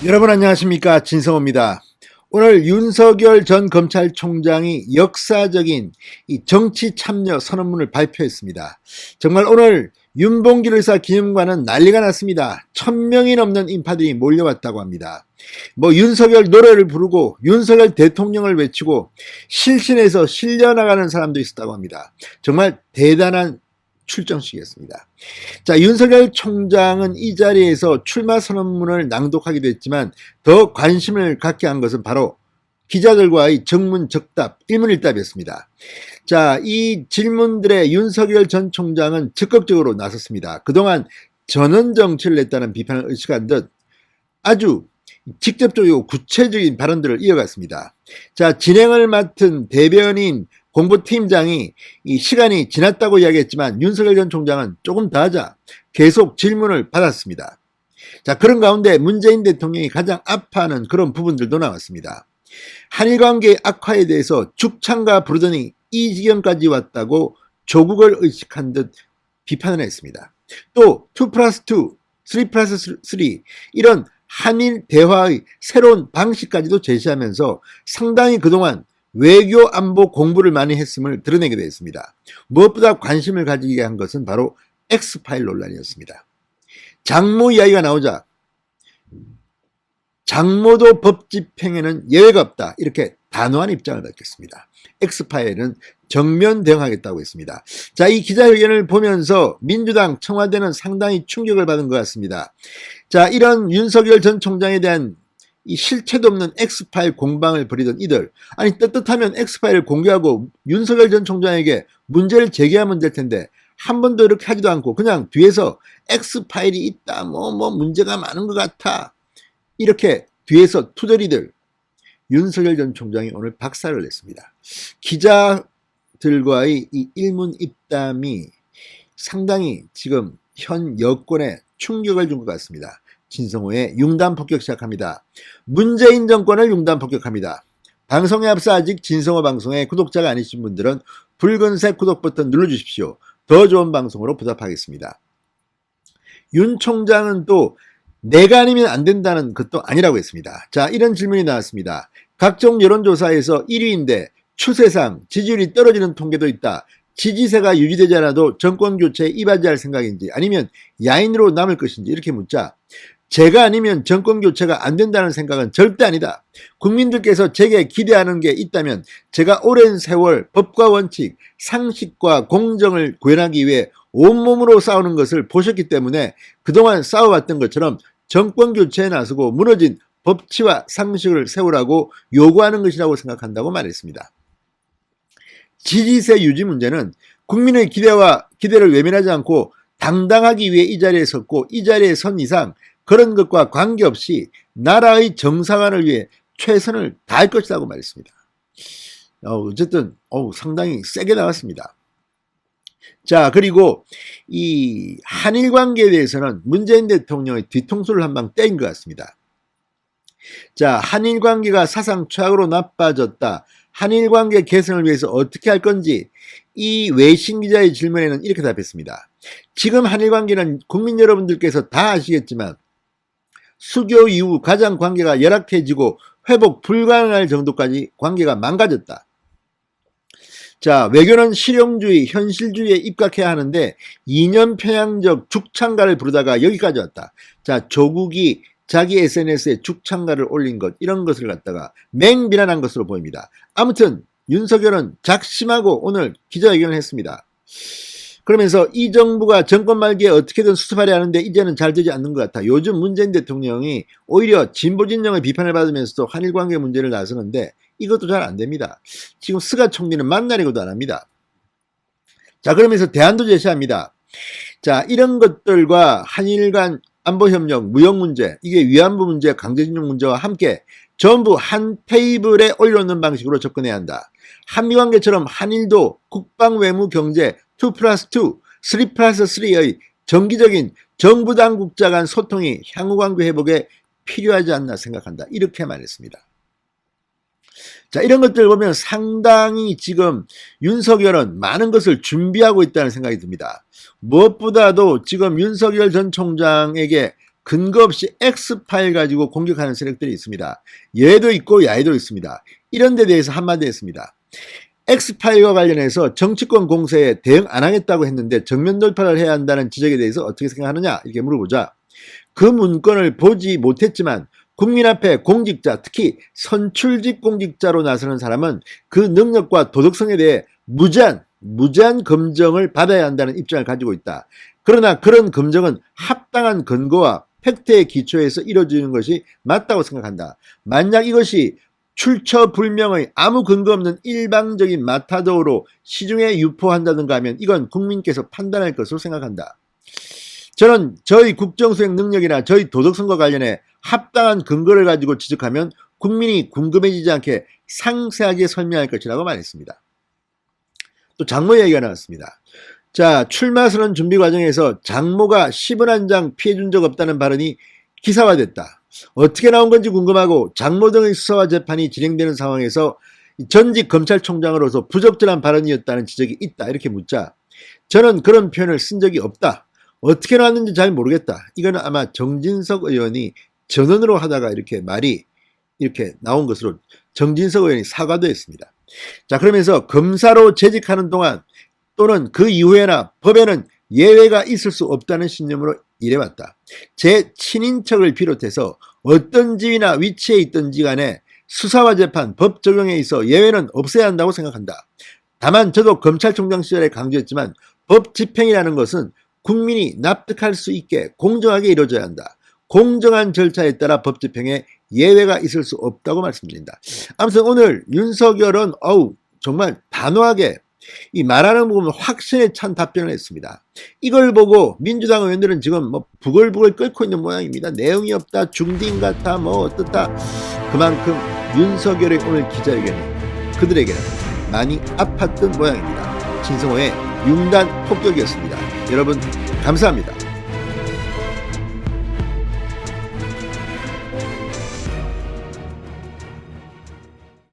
여러분 안녕하십니까, 진성호입니다. 오늘 윤석열 전 검찰총장이 역사적인 이 정치 참여 선언문을 발표했습니다. 정말 오늘 윤봉길 의사 기념관은 난리가 났습니다. 1000명이 넘는 인파들이 몰려왔다고 합니다. 윤석열 노래를 부르고 윤석열 대통령을 외치고 실신해서 실려나가는 사람도 있었다고 합니다. 정말 대단한 출정식이었습니다. 자, 윤석열 총장은 이 자리에서 출마 선언문을 낭독하기도 했지만 더 관심을 갖게 한 것은 바로 기자들과의 정문적답, 일문일답이었습니다. 자, 이 질문들에 윤석열 전 총장은 적극적으로 나섰습니다. 그동안 전원 정치를 했다는 비판을 의식한 듯 아주 직접적이고 구체적인 발언들을 이어갔습니다. 자, 진행을 맡은 대변인 공보팀장이 이 시간이 지났다고 이야기했지만 윤석열 전 총장은 조금 더 하자 계속 질문을 받았습니다. 자, 그런 가운데 문재인 대통령이 가장 아파하는 그런 부분들도 나왔습니다. 한일 관계 악화에 대해서 죽창가 부르더니 이 지경까지 왔다고 조국을 의식한 듯 비판을 했습니다. 또 2+2, 3+3 이런 한일 대화의 새로운 방식까지도 제시하면서 상당히 그동안 외교 안보 공부를 많이 했음을 드러내게 되었습니다. 무엇보다 관심을 가지게 한 것은 바로 엑스파일 논란이었습니다. 장모 이야기가 나오자 장모도 법 집행에는 예외가 없다, 이렇게 단호한 입장을 밝혔습니다. 엑스파일은 정면 대응하겠다고 했습니다. 자, 이 기자회견을 보면서 민주당, 청와대는 상당히 충격을 받은 것 같습니다. 자, 이런 윤석열 전 총장에 대한 이 실체도 없는 엑스파일 공방을 벌이던 이들, 아니 떳떳하면 엑스파일을 공개하고 윤석열 전 총장에게 문제를 제기하면 될 텐데 한 번도 이렇게 하지도 않고 그냥 뒤에서 엑스파일이 있다, 문제가 많은 것 같아, 이렇게 뒤에서 투덜이들. 윤석열 전 총장이 오늘 박살을 냈습니다. 기자들과의 이 일문입담이 상당히 지금 현 여권에 충격을 준 것 같습니다. 진성호의 융단 폭격 시작합니다. 문재인 정권을 융단 폭격합니다. 방송에 앞서 아직 진성호 방송의 구독자가 아니신 분들은 붉은색 구독 버튼 눌러주십시오. 더 좋은 방송으로 보답하겠습니다. 윤 총장은 또 내가 아니면 안 된다는 것도 아니라고 했습니다. 자, 이런 질문이 나왔습니다. 각종 여론조사에서 1위인데 추세상 지지율이 떨어지는 통계도 있다. 지지세가 유지되지 않아도 정권교체에 이바지할 생각인지 아니면 야인으로 남을 것인지 이렇게 묻자, 제가 아니면 정권교체가 안 된다는 생각은 절대 아니다. 국민들께서 제게 기대하는 게 있다면 제가 오랜 세월 법과 원칙, 상식과 공정을 구현하기 위해 온몸으로 싸우는 것을 보셨기 때문에 그동안 싸워왔던 것처럼 정권교체에 나서고 무너진 법치와 상식을 세우라고 요구하는 것이라고 생각한다고 말했습니다. 지지세 유지 문제는 국민의 기대를 외면하지 않고 당당하기 위해 이 자리에 섰고 이 자리에 선 이상 그런 것과 관계없이 나라의 정상화를 위해 최선을 다할 것이라고 말했습니다. 어쨌든 상당히 세게 나왔습니다. 자, 그리고 이 한일 관계에 대해서는 문재인 대통령의 뒤통수를 한 방 때린 것 같습니다. 자, 한일 관계가 사상 최악으로 나빠졌다. 한일 관계 개선을 위해서 어떻게 할 건지 이 외신 기자의 질문에는 이렇게 답했습니다. 지금 한일 관계는 국민 여러분들께서 다 아시겠지만 수교 이후 가장 관계가 열악해지고 회복 불가능할 정도까지 관계가 망가졌다. 자, 외교는 실용주의, 현실주의에 입각해야 하는데 이념 편향적 죽창가를 부르다가 여기까지 왔다. 자, 조국이 자기 SNS에 죽창가를 올린 것, 이런 것을 갖다가 맹비난한 것으로 보입니다. 아무튼 윤석열은 작심하고 오늘 기자회견을 했습니다. 그러면서 이 정부가 정권 말기에 어떻게든 수습하려 하는데 이제는 잘 되지 않는 것 같아. 요즘 문재인 대통령이 오히려 진보진영의 비판을 받으면서도 한일관계 문제를 나서는데 이것도 잘 안됩니다. 지금 스가 총리는 만나려고도 안합니다. 자, 그러면서 대안도 제시합니다. 자, 이런 것들과 한일 간 안보협력, 무역문제, 이게 위안부 문제, 강제징용 문제와 함께 전부 한 테이블에 올려놓는 방식으로 접근해야 한다. 한미관계처럼 한일도 국방, 외무, 경제 2+2, 3+3의 정기적인 정부 당국자 간 소통이 향후관계 회복에 필요하지 않나 생각한다. 이렇게 말했습니다. 자, 이런 것들을 보면 상당히 지금 윤석열은 많은 것을 준비하고 있다는 생각이 듭니다. 무엇보다도 지금 윤석열 전 총장에게 근거 없이 X파일 가지고 공격하는 세력들이 있습니다. 예도 있고 야에도 있습니다. 이런 데 대해서 한마디 했습니다. X파일과 관련해서 정치권 공세에 대응 안 하겠다고 했는데 정면 돌파를 해야 한다는 지적에 대해서 어떻게 생각하느냐 이렇게 물어보자 그 문건을 보지 못했지만 국민 앞에 공직자, 특히 선출직 공직자로 나서는 사람은 그 능력과 도덕성에 대해 무제한 검증을 받아야 한다는 입장을 가지고 있다. 그러나 그런 검증은 합당한 근거와 팩트에 기초해서 이루어지는 것이 맞다고 생각한다. 만약 이것이 출처불명의 아무 근거 없는 일방적인 마타도로 시중에 유포한다든가 하면 이건 국민께서 판단할 것으로 생각한다. 저는 저희 국정수행 능력이나 저희 도덕성과 관련해 합당한 근거를 가지고 지적하면 국민이 궁금해지지 않게 상세하게 설명할 것이라고 말했습니다. 또 장모 얘기가 나왔습니다. 자, 출마 선언 준비 과정에서 장모가 10원 한 장 피해준 적 없다는 발언이 기사화됐다. 어떻게 나온 건지 궁금하고 장모 등의 수사와 재판이 진행되는 상황에서 전직 검찰총장으로서 부적절한 발언이었다는 지적이 있다. 이렇게 묻자 저는 그런 표현을 쓴 적이 없다. 어떻게 나왔는지 잘 모르겠다. 이거는 아마 정진석 의원이 전원으로 하다가 이렇게 말이 이렇게 나온 것으로 정진석 의원이 사과도 했습니다. 자, 그러면서 검사로 재직하는 동안 또는 그 이후에나 법에는 예외가 있을 수 없다는 신념으로 일해왔다. 제 친인척을 비롯해서 어떤 지위나 위치에 있든지 간에 수사와 재판, 법 적용에 있어 예외는 없어야 한다고 생각한다. 다만 저도 검찰총장 시절에 강조했지만 법 집행이라는 것은 국민이 납득할 수 있게 공정하게 이루어져야 한다. 공정한 절차에 따라 법 집행에 예외가 있을 수 없다고 말씀드린다. 아무튼 오늘 윤석열은 정말 단호하게 이 말하는 부분은 확신에 찬 답변을 했습니다. 이걸 보고 민주당 의원들은 지금 부글부글 끓고 있는 모양입니다. 내용이 없다, 중딩 같아, 어떻다. 그만큼 윤석열의 오늘 기자회견이 그들에게는 많이 아팠던 모양입니다. 진성호의 융단 폭격이었습니다. 여러분 감사합니다.